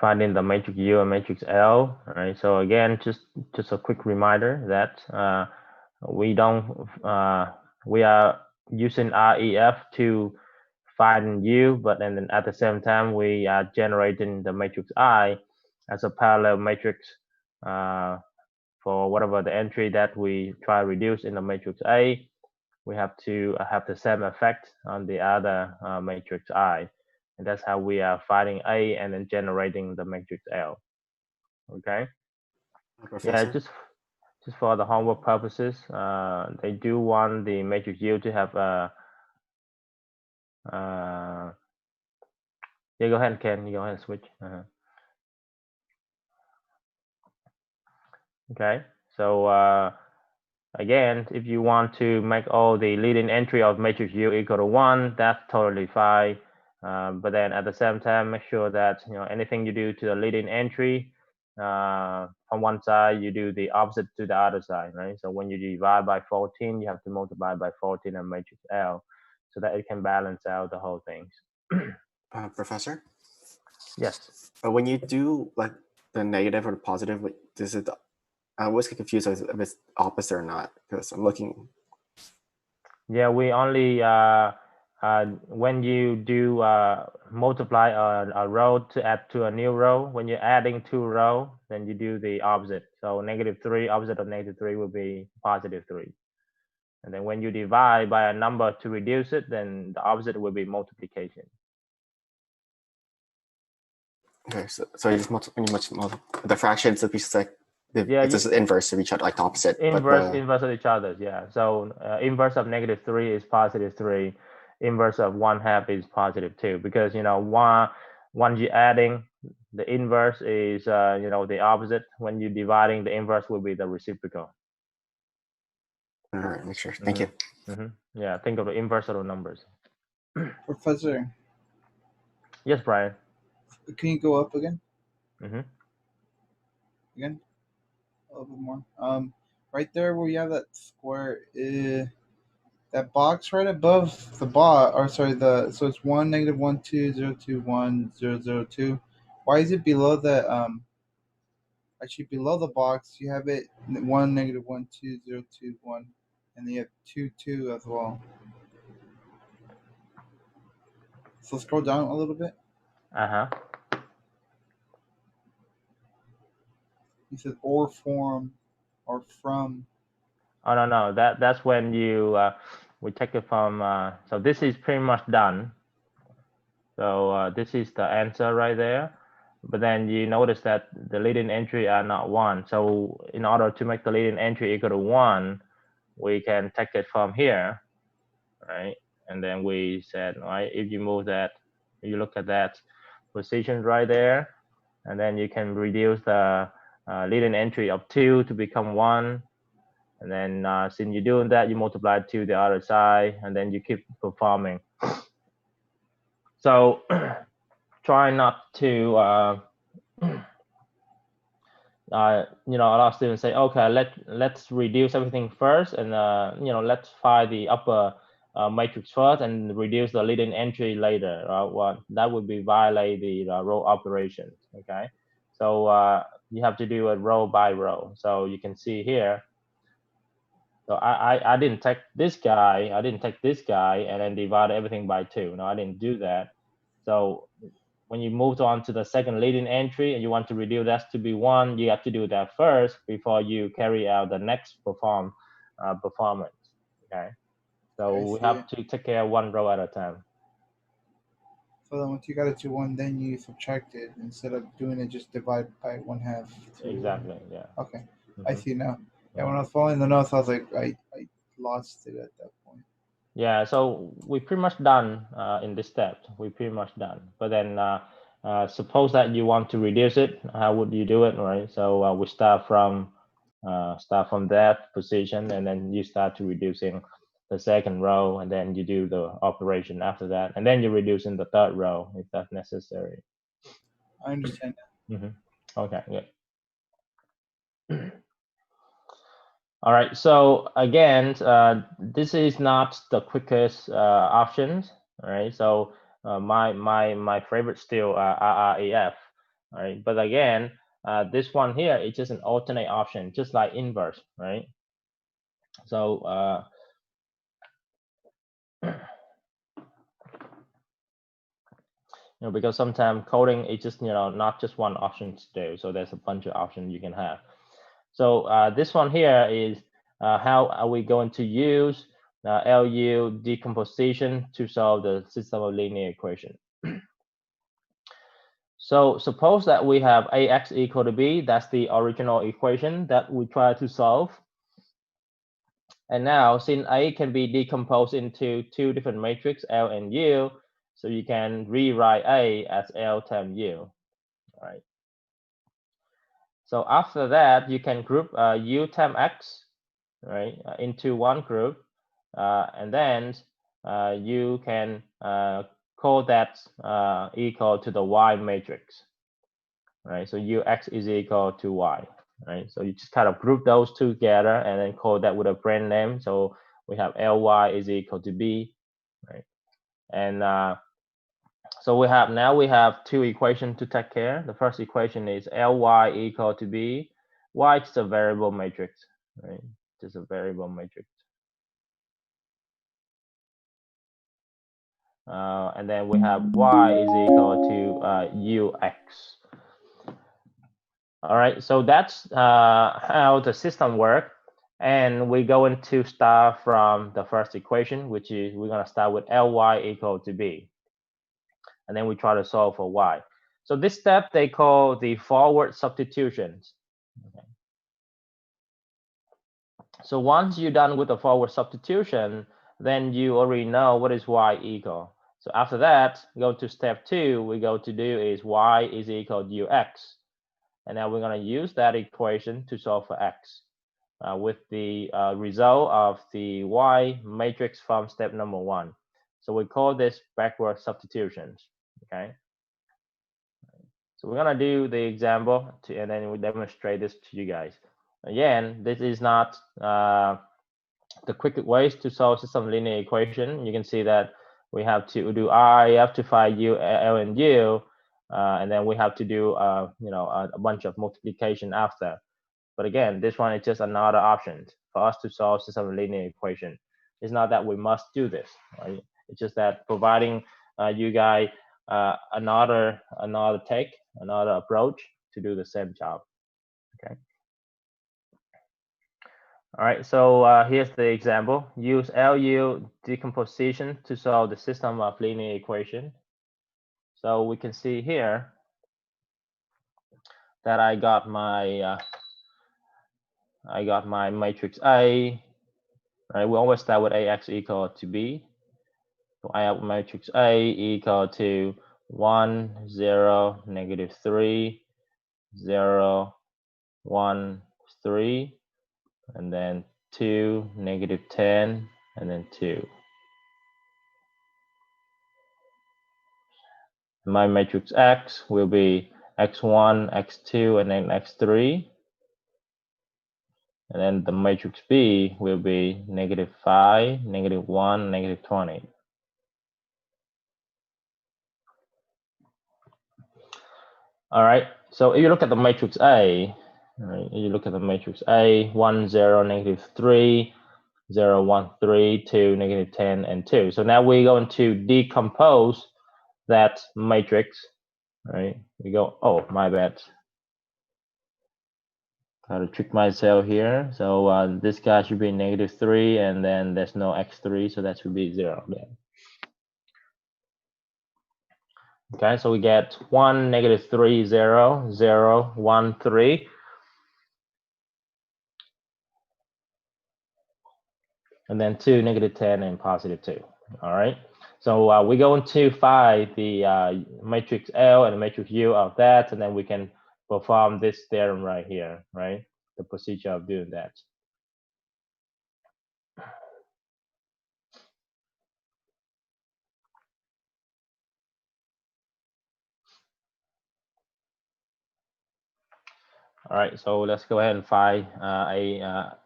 finding the matrix U and matrix L. All right. So again, just a quick reminder that we don't we are using REF to find U, but then at the same time we are generating the matrix I as a parallel matrix for whatever the entry that we try to reduce in the matrix A. We have to have the same effect on the other matrix I, and that's how we are finding A and then generating the matrix L. Okay. Yeah, Professor? just for the homework purposes, they do want the matrix U to have a. Yeah, go ahead, Ken. You go ahead and switch. Okay. So again, if you want to make all the leading entry of matrix U equal to 1, that's totally fine. But then at the same time, make sure that anything you do to the leading entry from one side, you do the opposite to the other side, right? So when you divide by 14, you have to multiply by 14 and matrix L, so that it can balance out the whole thing. Professor? Yes. When you do like the negative or the positive, does it? I always get confused if it's opposite or not because I'm looking. Yeah, we only when you do multiply a row to add to a new row, when you're adding two row, then you do the opposite. So -3, opposite of -3 will be +3. And then when you divide by a number to reduce it, then the opposite will be multiplication. Okay, so you just when you the fractions, it's like Yeah, it's just inverse of each other, like the opposite. Inverse of each other. Yeah. So inverse of -3 is +3. Inverse of 1/2 is +2, because once you're adding, the inverse is the opposite. When you're dividing, the inverse will be the reciprocal. All right, make sure. Thank you. Yeah, think of the inverse of the numbers. Professor. Yes, Brian. Can you go up again? Again? A little bit more. Right there where you have that square, that box right above the so it's 1 -1 2 0 2 1 0 0 2. Why is it below the actually below the box you have it 1 -1 2 0 2 1, and then you have 2 2 as well. So scroll down a little bit. He says or form or from. Oh no, that's when you we take it from. So this is pretty much done. So this is the answer right there. But then you notice that the leading entry are not 1. So in order to make the leading entry equal to 1, we can take it from here, right? And then we said, right, if you move that, you look at that position right there, and then you can reduce the leading entry of 2 to become 1. And then since you're doing that, you multiply 2 the other side, and then you keep performing. So try not to a lot of students say, okay, let's reduce everything first, and let's find the upper matrix first and reduce the leading entry later. That would be violate the row operations. Okay, so you have to do it row by row. So you can see here. So I didn't take this guy, and then divide everything by 2. No, I didn't do that. So when you move on to the second leading entry and you want to reduce that to be 1, you have to do that first before you carry out the next performance. Okay, so we have to take care of one row at a time. So then once you got it to 1, then you subtract it instead of doing it just divide by 1/2. Exactly. Yeah. Okay, I see now. Yeah, when I was following the notes, I was like, I lost it at that point. Yeah, so we're pretty much done in this step. We're pretty much done. But then suppose that you want to reduce it. How would you do it, right? So we start from that position, and then you start to reducing the second row, and then you do the operation after that, and then you're reducing the third row if that's necessary. I understand that. Okay, good. All right, so again, this is not the quickest options. All right, so my favorite still RRAF. right? But again, this one here is just an alternate option, just like inverse, right? So because sometimes coding is just not just one option to do, so there's a bunch of options you can have. So this one here is how are we going to use LU decomposition to solve the system of linear equation. So suppose that we have AX equal to B, that's the original equation that we try to solve. And now since A can be decomposed into two different matrices, L and U, so you can rewrite A as L times U, right? So after that, you can group U times X, right, into one group, and then you can call that equal to the Y matrix, right? So UX is equal to Y, right? So you just kind of group those two together and then call that with a brand name. So we have LY is equal to B, right? And so we have two equations to take care. The first equation is LY equal to B. Y is a variable matrix, right? Just a variable matrix. And then we have Y is equal to UX. All right, so that's how the system works. And we're going to start from the first equation, which is we're going to start with Ly equal to B. And then we try to solve for Y. So this step they call the forward substitutions. Okay. So once you're done with the forward substitution, then you already know what is Y equal. So after that, go to step 2, we go to do is Y is equal to UX. And now we're going to use that equation to solve for X with the result of the Y matrix from step number 1. So we call this backward substitutions, okay? So we're going to do the example, and then we demonstrate this to you guys. Again, this is not the quickest ways to solve system linear equation. You can see that we have to do RIF to find U, L, and U, and then we have to do a bunch of multiplication after. But again, this one is just another option for us to solve system linear equation. It's not that we must do this, right? It's just that providing you guys another approach to do the same job. Okay. All right, so here's the example. Use LU decomposition to solve the system of linear equation. So we can see here that I got my matrix A. Right, we always start with AX equal to B. So I have matrix A equal to 1, 0, -3, 0, 1, 3, and then 2, -10, and then 2. My matrix X will be X1, X2, and then X3. And then the matrix B will be -5, -1, -20. All right, so if you look at the matrix A, right, you look at the matrix A, 1, 0, -3, 0, 1, 3, 2, -10, and 2. So now we're going to decompose that matrix, right? We go, oh, my bad. Got to trick myself here. So this guy should be -3, and then there's no X3, so that should be 0 then. Okay, so we get 1, -3, 0, 0, 1, 3. And then 2, -10, and +2. All right. So we're going to find the matrix L and the matrix U of that, and then we can perform this theorem right here, right? The procedure of doing that. All right, so let's go ahead and find a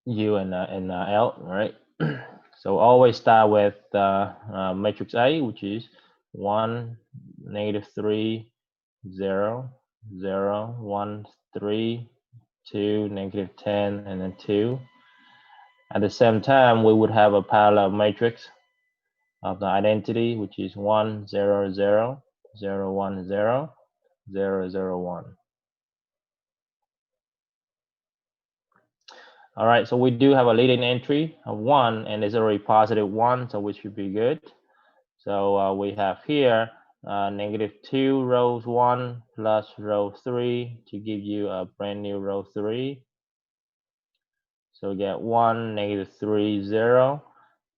U and L, all right? So always start with matrix A, which is 1, -3, 0, 0, 1, 3, 2, -10, and then 2. At the same time, we would have a parallel matrix of the identity, which is 1, 0, 0, 0, 1, 0, 0, 0, 1. All right, so we do have a leading entry of 1, and it's already positive 1, so we should be good. So we have here -2 rows 1 plus row 3 to give you a brand new row 3. So we get 1, -3, 0,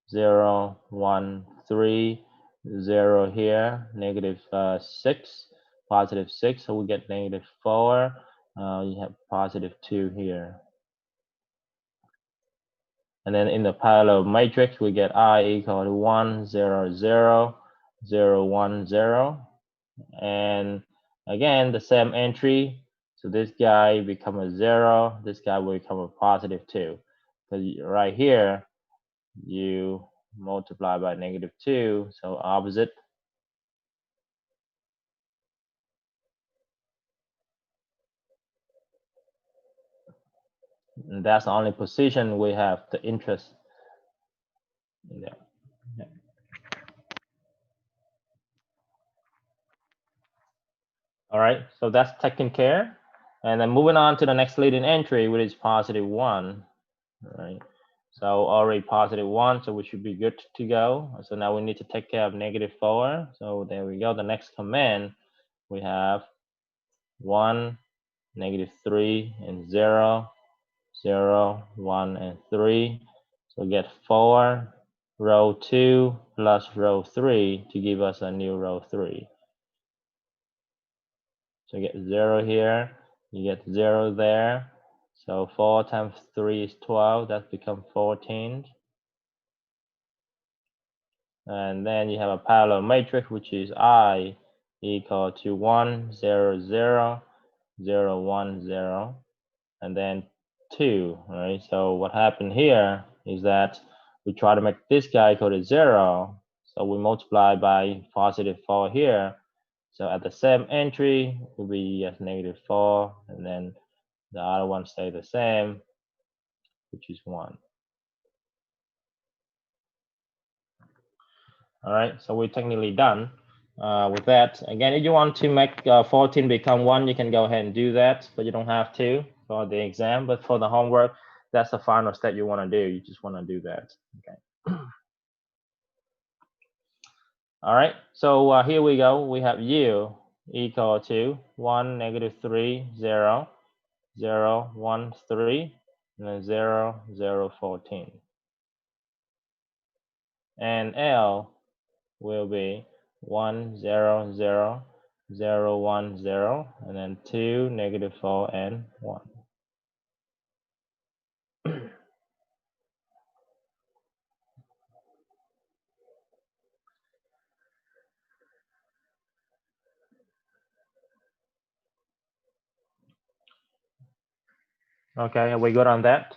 0, 1, 3, 0 here, -6, positive 6. So we get -4. You have positive 2 here. And then in the parallel matrix, we get I equal to 1, 0, 0, 0, 1, 0. And again, the same entry. So this guy become a 0. This guy will become a positive 2. Because right here, you multiply by -2. So opposite. And that's the only position we have the interest in there. Yeah. All right, so that's taken care. And then moving on to the next leading entry, which is +1. All right, so already +1, so we should be good to go. So now we need to take care of -4. So there we go. The next command, we have 1, -3, and 0, 0, 1, and 3. So we get 4, row 2 plus row 3 to give us a new row 3. So you get 0 here, you get 0 there. So 4 times 3 is 12, that becomes 14. And then you have a parallel matrix, which is I equal to 1, 0, 0, 0, 1, 0, and then 2, right? So what happened here is that we try to make this guy equal to 0. So we multiply by +4 here. So at the same entry, will be as -4, and then the other one stay the same, which is 1. All right, so we're technically done with that. Again, if you want to make 14 become 1, you can go ahead and do that, but you don't have to for the exam. But for the homework, that's the final step you want to do. You just want to do that. Okay. All right, so here we go. We have u equal to 1, -3, 0, 0, 1, 3, and then 0, 0, 14. And L will be 1, 0, 0, 0, 1, 0, and then 2, -4, and 1. Okay, are we good on that?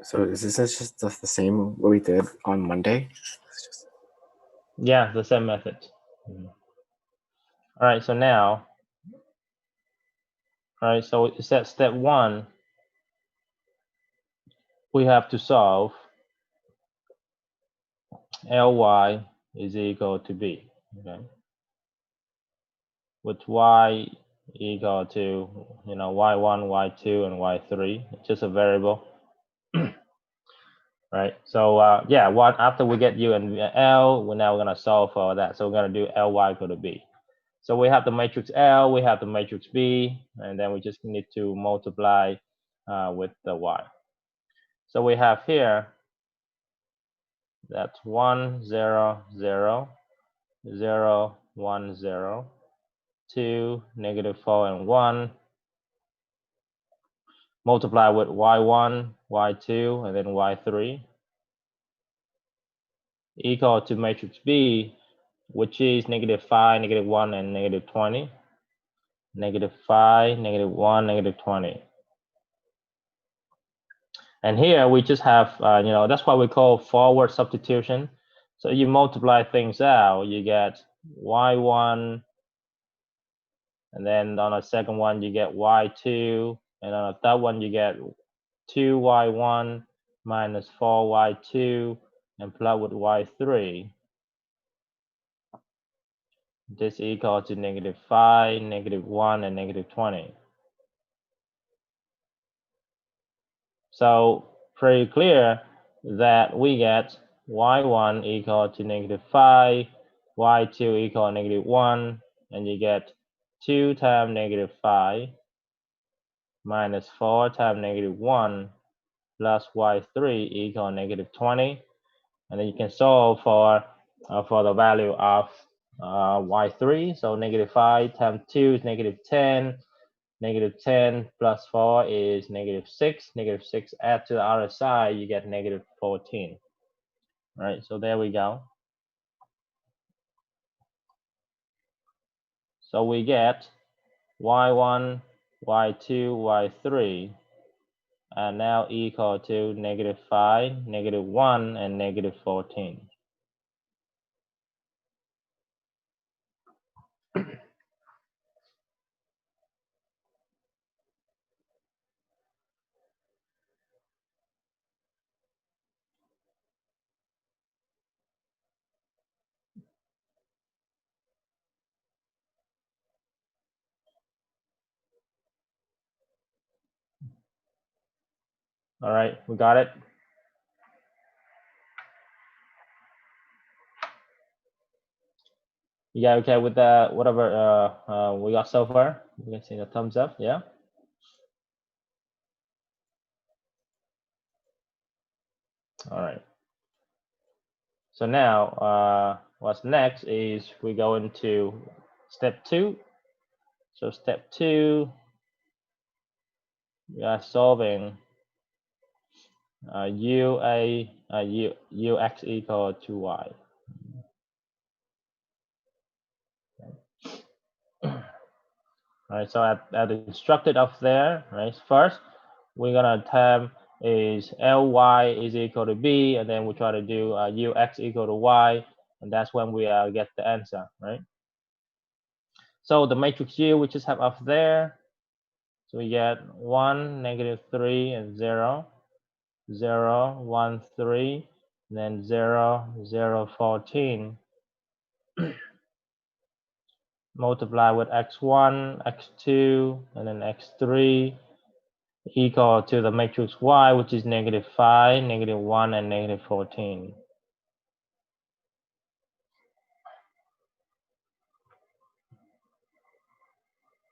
So is this just the same what we did on Monday? It's just... Yeah, the same method. All right, so now, all right, so it said step 1, we have to solve Ly is equal to B, okay? With y equal to, y1, y2, and y3, it's just a variable. Right, so yeah, after we get u and L, we're now going to solve for that. So we're going to do Ly equal to B. So we have the matrix L, we have the matrix B, and then we just need to multiply with the y. So we have here, that's 1, 0, 0, 0, 1, 0, 2, -4, and 1. Multiply with y1, y2, and then y3. Equal to matrix B, which is -5, -1, and -20. -5, -1, -20. And here we just have, you know, that's what we call forward substitution. So you multiply things out, you get y1, and then on the second one you get y2, and on the third one you get 2y1 minus 4y2 and plot with y3. This equal to -5, -1, and -20. So pretty clear that we get y1 equal to -5, y2 equal to -1, and you get 2 times -5 minus 4 times -1 plus y3 equal to -20. And then you can solve for the value of y3. So -5 times 2 is -10. -10 plus 4 is -6. -6 add to the other side, you get -14. All right, so there we go. So we get y1, y2, y3 are now equal to -5, -1, and -14. All right, we got it. You guys okay with that? Whatever we got so far? You can see the thumbs up, yeah? All right. So now what's next is we go into step 2. So step 2, we are solving ux equal to y. All right, so at the instructed up there, right? First, we're gonna term is ly is equal to b, and then we try to do ux equal to y, and that's when we get the answer, right? So the matrix U we just have up there, so we get 1, -3, and 0, 0, 1, 3, and then 0, 0, 14. Multiply with x1, x2, and then x3 equal to the matrix Y, which is -5, -1, and -14.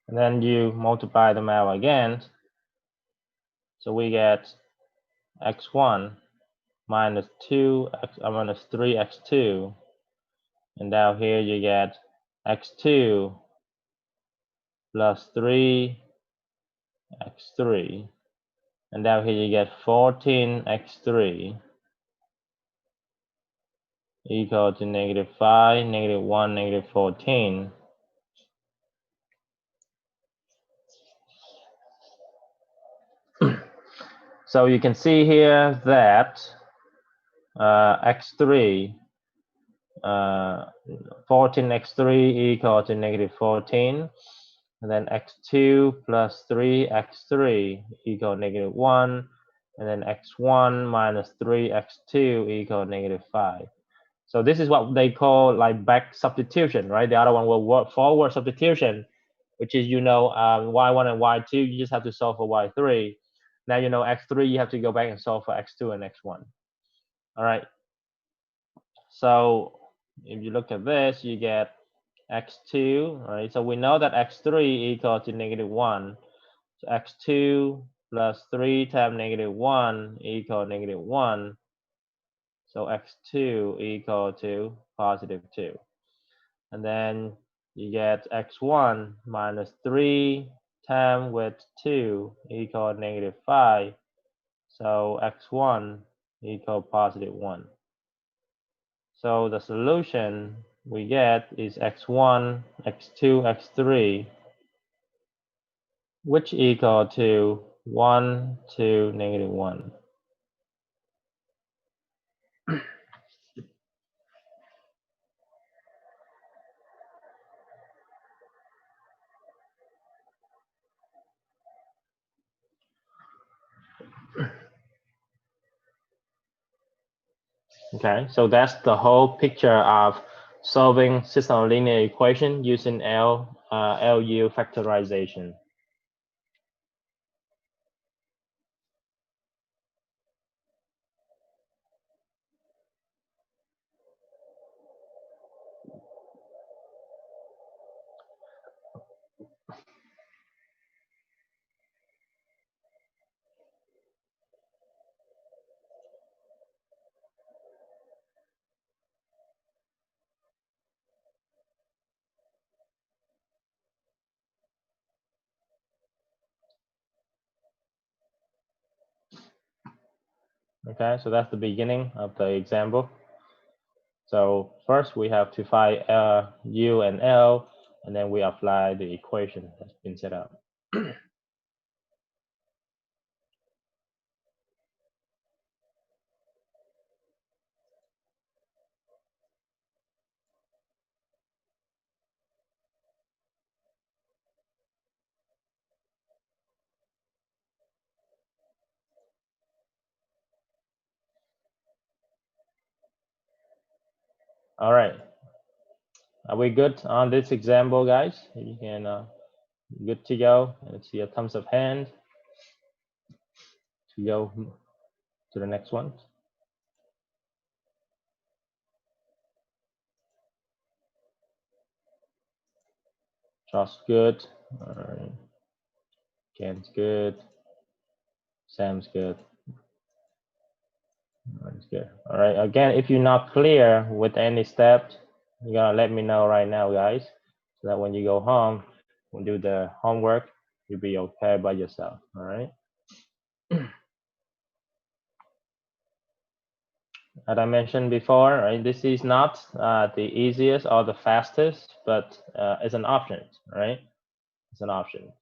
And then you multiply them out again. So we get x1 minus 3x2. And down here you get x2 plus 3x3. And down here you get 14x3 equal to -5, -1, -14. So you can see here that x3, 14x3 equal to -14. And then x2 plus 3x3 equal to -1. And then x1 minus 3x2 equal to -5. So this is what they call like back substitution, right? The other one will work forward substitution, which is, you know, y1 and y2, you just have to solve for y3. Now you know x3, you have to go back and solve for x2 and x1. All right. So if you look at this, you get x2, right? So we know that x3 equal to -1. So x2 plus 3 times -1 equal to -1. So x2 equal to +2. And then you get x1 minus 3 times with 2 equal to -5. So x1 equal +1. So the solution we get is x1, x2, x3 which equal to 1 to -1. Okay, so that's the whole picture of solving system of linear equation using LU factorization. Okay, so that's the beginning of the example. So first we have to find U and L, and then we apply the equation that's been set up. All right, are we good on this example, guys? You can good to go. Let's see a thumbs up hand to go to the next one. Josh good. All right. Ken's good. Sam's good. That's good. All right. Again, if you're not clear with any steps, you gotta let me know right now, guys, so that when you go home, when you do the homework, you'll be okay by yourself. All right. As I mentioned before, right, this is not the easiest or the fastest, but it's an option, right? It's an option.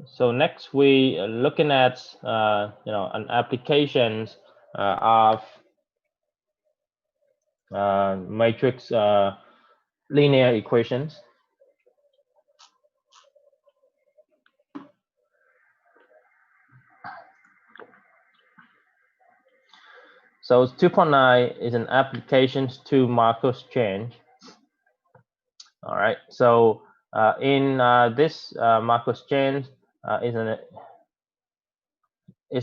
So next we are looking at an applications of matrix linear equations. So 2.9 is an applications to Markov chain. All right. So in this Markov chain is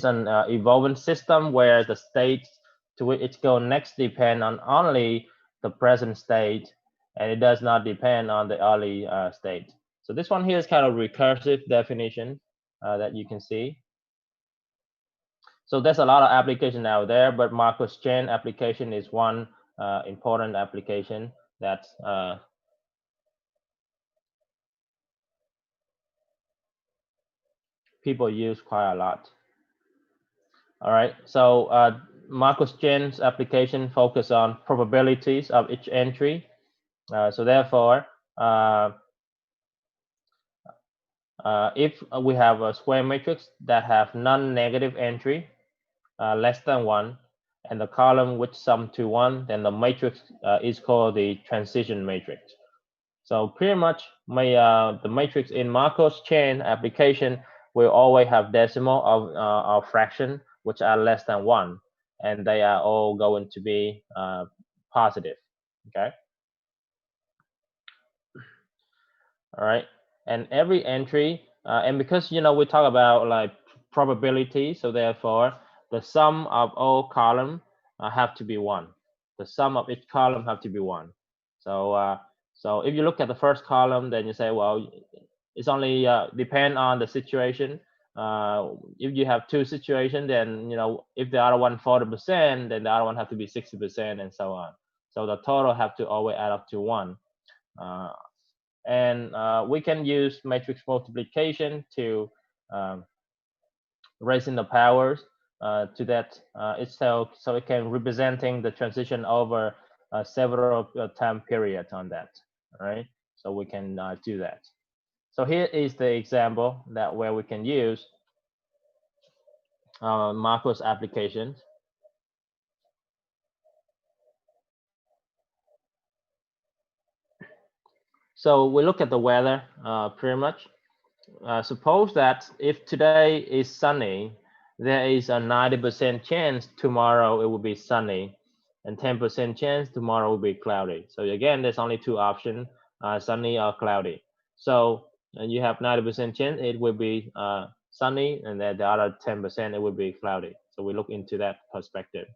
an evolving system where the states to which it goes next depend on only the present state, and it does not depend on the early state. So this one here is kind of recursive definition that you can see. So there's a lot of application out there, but Markov chain application is one important application that people use quite a lot. All right, so Markov chain's application focus on probabilities of each entry. So therefore, if we have a square matrix that have non-negative entry less than 1, and the column which sum to 1, then the matrix is called the transition matrix. So pretty much the matrix in Markov's chain application will always have decimal of fraction which are less than 1, and they are all going to be positive. Okay. All right. And every entry, and because we talk about like probability, so therefore the sum of all column have to be 1. The sum of each column have to be 1. So so if you look at the first column, then you say, well, it's only depend on the situation. If you have 2 situations, then if the other one 40%, then the other one have to be 60%, and so on. So the total have to always add up to 1. And we can use matrix multiplication to raising the powers to that itself, so it can representing the transition over several time periods on that. All right, so we can do that. So here is the example that where we can use Marcos applications. So we look at the weather pretty much. Suppose that if today is sunny, there is a 90% chance tomorrow it will be sunny, and 10% chance tomorrow will be cloudy. So again, there's only two options, sunny or cloudy. So you have 90% chance it will be sunny, and then the other 10% it will be cloudy. So we look into that perspective.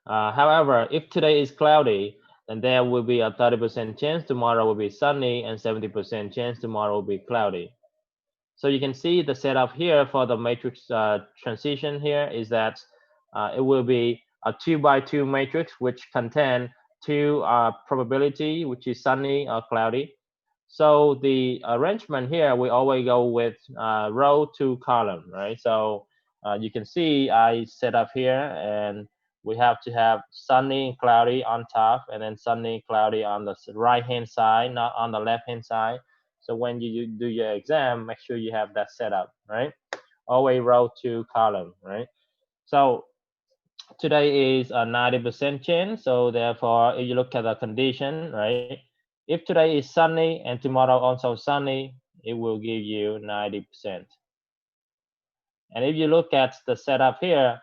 However, if today is cloudy, then there will be a 30% chance tomorrow will be sunny and 70% chance tomorrow will be cloudy. So you can see the setup here for the matrix transition here is that it will be a 2x2 matrix which contain two probability, which is sunny or cloudy. So the arrangement here, we always go with row to column, right? So you can see I set up here, and we have to have sunny and cloudy on top, and then sunny, cloudy on the right-hand side, not on the left-hand side. So when you do your exam, make sure you have that set up, right? Always row to column, right? So today is a 90% chance. So therefore, if you look at the condition, right? If today is sunny and tomorrow also sunny, it will give you 90%. And if you look at the setup here,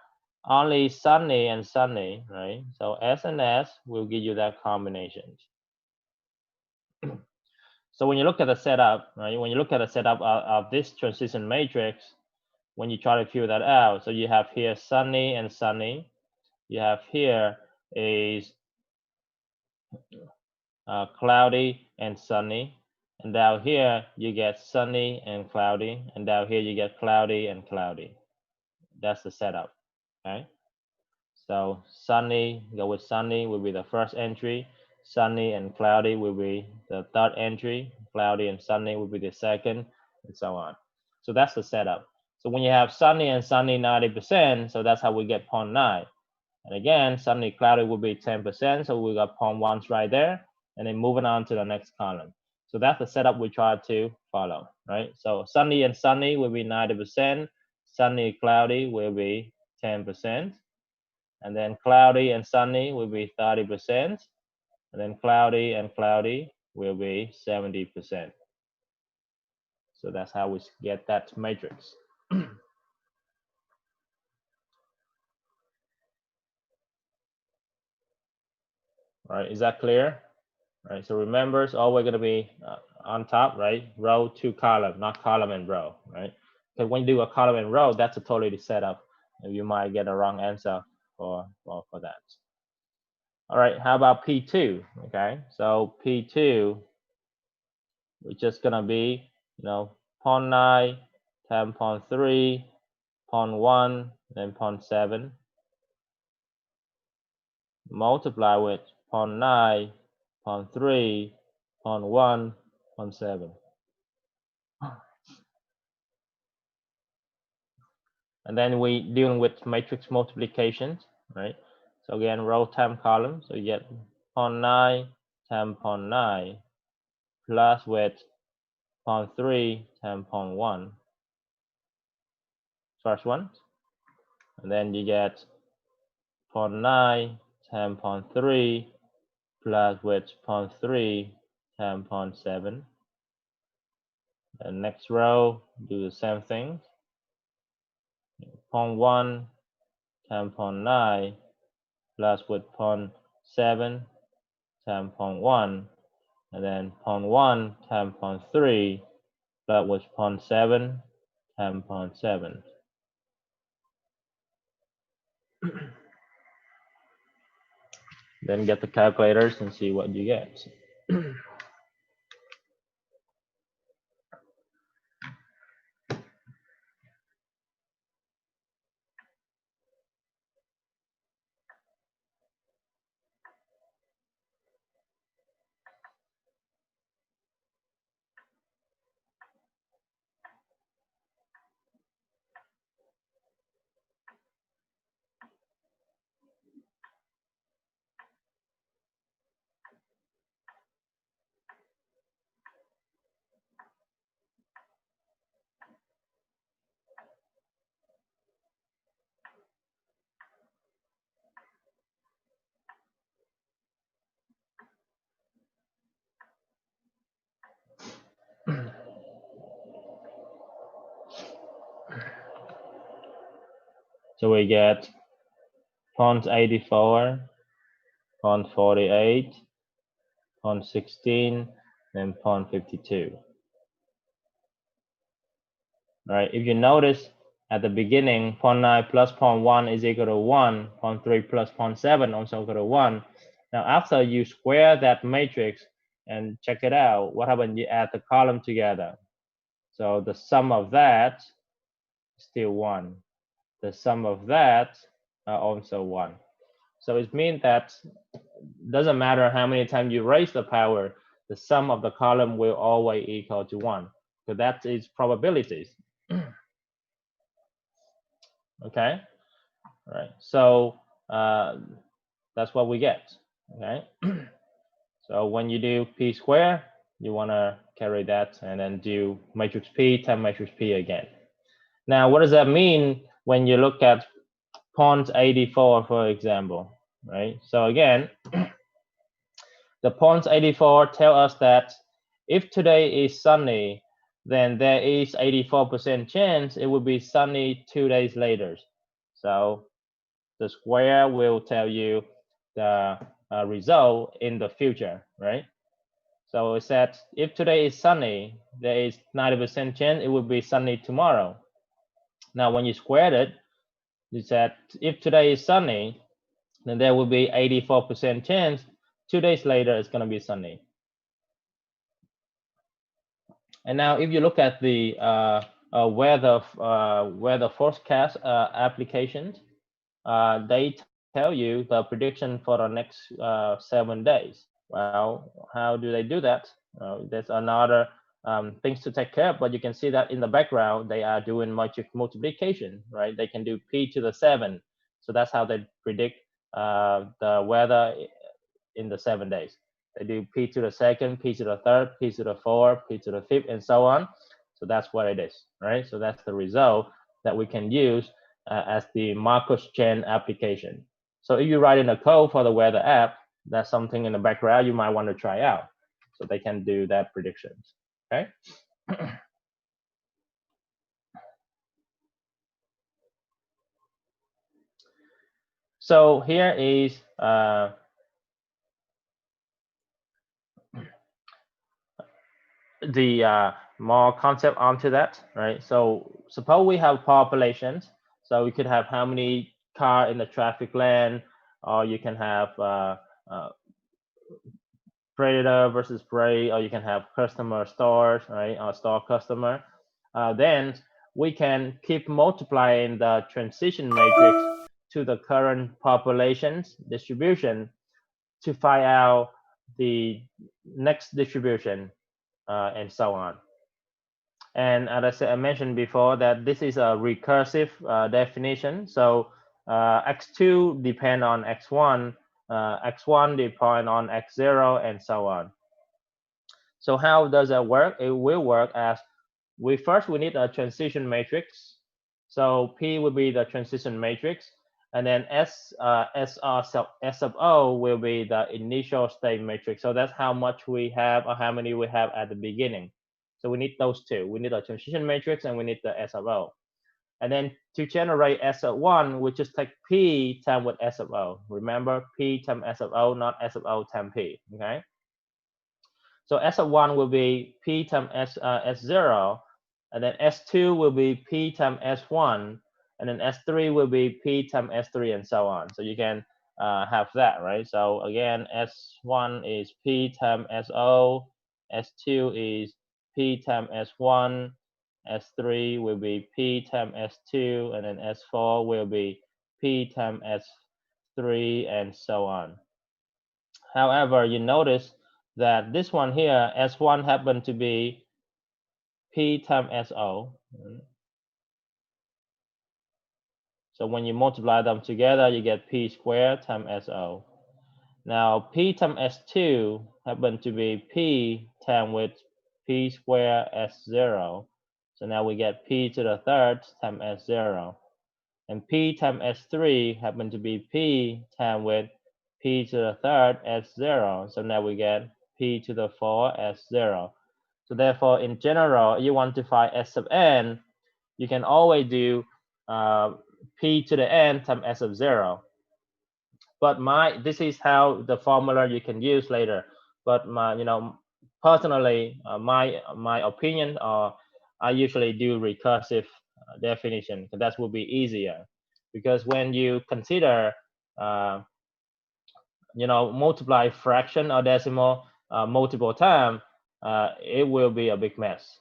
only sunny and sunny, right? So S and S will give you that combination. So when you look at the setup, right? When you look at the setup of this transition matrix, when you try to fill that out, so you have here sunny and sunny. You have here is cloudy and sunny, and down here you get sunny and cloudy, and down here you get cloudy and cloudy. That's the setup, okay? So sunny, go with sunny will be the first entry, sunny and cloudy will be the third entry, cloudy and sunny will be the second, and so on. So that's the setup. So when you have sunny and sunny 90%, so that's how we get 0.9. And again, sunny, cloudy will be 10%, so we got 0.1s right there. And then moving on to the next column. So that's the setup we try to follow, right? So sunny and sunny will be 90%, sunny, cloudy will be 10%, and then cloudy and sunny will be 30%, and then cloudy and cloudy will be 70%. So that's how we get that matrix. All right, is that clear? All right, so remember, it's always going to be on top, right? Row to column, not column and row, right? Because when you do a column and row, that's a totally setup. And you might get a wrong answer for that. All right, how about P2? Okay, so P2, we're just going to be, 0.9, 10.3, 0.1, then 0.7. Multiply with 0.9, 0.3, 0.1, 0.7. And then we dealing with matrix multiplications, right? So again, row times column. So you get 0.9 times 0.9 plus with 0.3 times 0.1. First one. And then you get 0.9 times 0.3 plus with 0.3 times 0.7. And next row, do the same thing. 0.1 times 0.9 plus with 0.7 times 0.1, and then 0.1 times 0.3 plus with 0.7 times 0.7. Then get the calculators and see what you get. So we get 0.84, 0.48, 0.16, and 0.52. All right, if you notice at the beginning, 0.9 plus 0.1 is equal to 1, 0.3 plus 0.7 also equal to 1. Now, after you square that matrix and check it out, what happens? You add the column together. So the sum of that is still 1. The sum of that are also 1. So it means that doesn't matter how many times you raise the power, the sum of the column will always equal to 1. So that is probabilities. Okay, all right. So that's what we get. Okay. So when you do p squared, you want to carry that and then do matrix P times matrix P again. Now, what does that mean when you look at 0.84, for example, right? So again, the 0.84 tell us that if today is sunny, then there is 84% chance it will be sunny 2 days later. So the square will tell you the result in the future, right? So it said if today is sunny, there is 90% chance it will be sunny tomorrow. Now, when you squared it, you said if today is sunny, then there will be 84% chance 2 days later it's going to be sunny. And now, if you look at the weather forecast applications, they tell you the prediction for the next 7 days. Well, how do they do that? There's another things to take care of, but you can see that in the background they are doing matrix multiplication, right? They can do p to the 7, so that's how they predict the weather in the 7 days. They do p to the 2nd, p to the 3rd, p to the 4th, p to the 5th, and so on. So that's what it is, right? So that's the result that we can use as the Marcus-Chain application. So if you write in a code for the weather app, that's something in the background you might want to try out. So they can do that predictions, okay? So here is the more concept onto that, right? So suppose we have populations. So we could have how many car in the traffic lane, or you can have predator versus prey, or you can have customer stores, right? Or store customer. Then we can keep multiplying the transition matrix to the current populations distribution to find out the next distribution and so on. And as I mentioned before, that this is a recursive definition. So x2 depend on x1, x1 depend on x0, and so on. So how does that work? It will work as we need a transition matrix. So P will be the transition matrix, and then S of O will be the initial state matrix. So that's how much we have or how many we have at the beginning. So we need those two. We need a transition matrix and we need the S of O. And then to generate S of 1, we just take P times with S of O. Remember, P times S of O, not S of O times P, okay? So S of 1 will be P times S0, and then S2 will be P times S1, and then S3 will be P times S3, and so on. So you can have that, right? So again, S1 is P times SO, S2 is P times S1, S3 will be P times S2, and then S4 will be P times S3, and so on. However, you notice that this one here, S1 happened to be P times SO. So when you multiply them together, you get P squared times SO. Now, P times S2 happened to be P times with P squared S0. So now we get P to the 3rd times S0. And P times S3 happened to be P times with P to the 3rd S0. So now we get P to the 4 S0. So therefore, in general, you want to find S sub n, you can always do p to the n times s of 0. But this is how the formula you can use later. But personally, my opinion, I usually do recursive definition, because that will be easier. Because when you consider multiply fraction or decimal multiple times, it will be a big mess,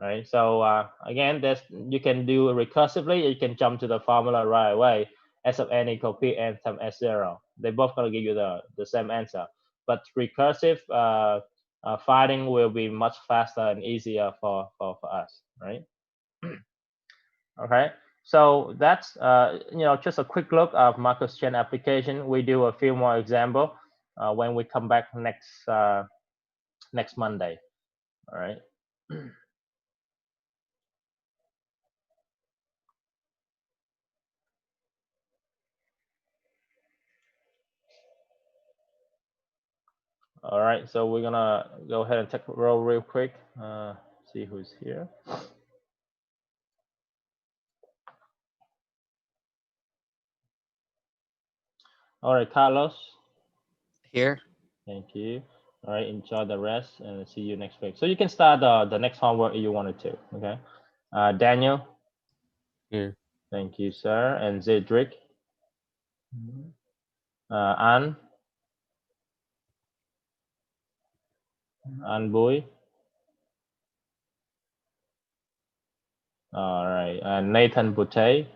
right? So again, you can do recursively. You can jump to the formula right away. S of n equal Pn times S0. They both gonna give you the same answer. But recursive finding will be much faster and easier for us, right? Okay. So that's just a quick look of Marcus chain application. We do a few more example when we come back next Monday. All right. All right. So we're gonna go ahead and take a roll real quick. See who's here. All right, Carlos. Here. Thank you. All right, enjoy the rest and see you next week. So you can start the next homework if you wanted to. Okay. Daniel. Here. Thank you, sir. And Zedric. Anne. Anne Bui. All right. And Nathan Boutte.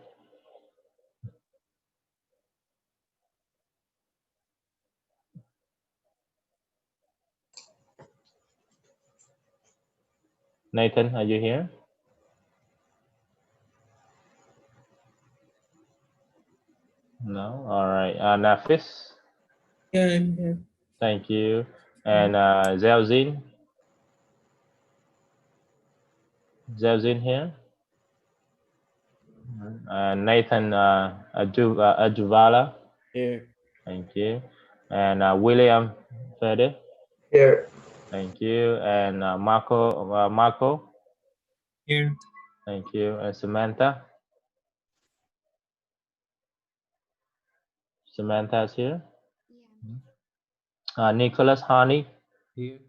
Nathan, are you here? No. All right. Nafis. Yeah, I'm here. Thank you. And Zelzin. Zelzin here. And Nathan Ajuvala. Here. Thank you. And William Fede. Here. Thank you. And Marco. Here. Thank you. And Samantha. Samantha's here. Nicholas Honey. Here.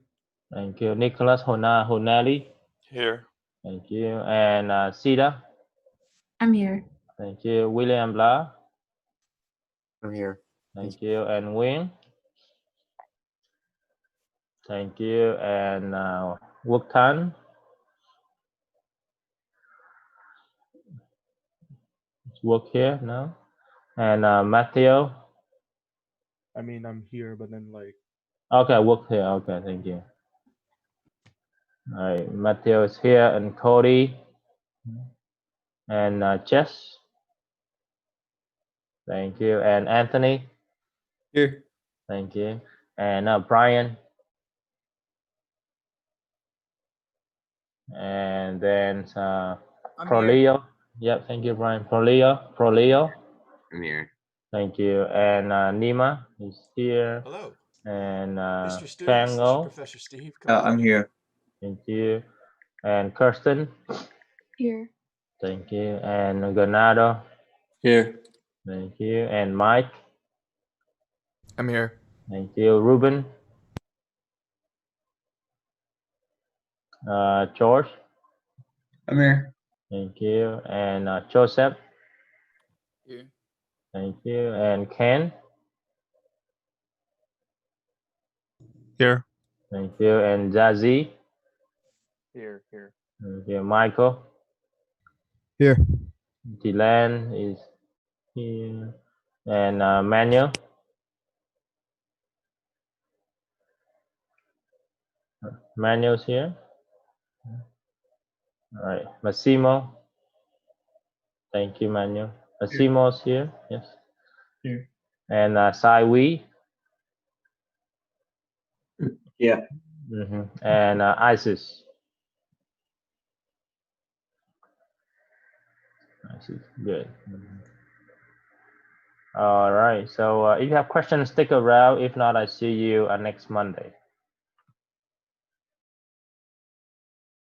Thank you. Nicholas Honelli. Here. Thank you. And Sida. I'm here. Thank you. William Blah. I'm here. Thank you. And Wing. Thank you. And Wook Tan. Work here now. And Matthew. I mean, I'm here, but then like. Okay, work here. Okay, thank you. All right, Matthew is here, and Cody, and Jess. Thank you, and Anthony. Here. Thank you, and Brian. And then Proleo. Yep, thank you, Brian. Proleo. I'm here. Thank you, and Nima is here. Hello. And Mr. Students, this is Fango. Professor Steve. Come on. I'm here. Thank you, and Kirsten. Here. Thank you, and Ganado. Here. Thank you, and Mike. I'm here. Thank you, Ruben. George. I'm here. Thank you, and Joseph. Here. Thank you, and Ken. Here. Thank you, and Zazie. Here. Thank you, Michael. Here. Dylan is here, and Manuel. Manuel's here. All right, Massimo. Thank you, Manuel. Massimo's here. Yes. Here. And Sai Wee. Yeah. And Isis. Isis, good. All right. So if you have questions, stick around. If not, I see you next Monday.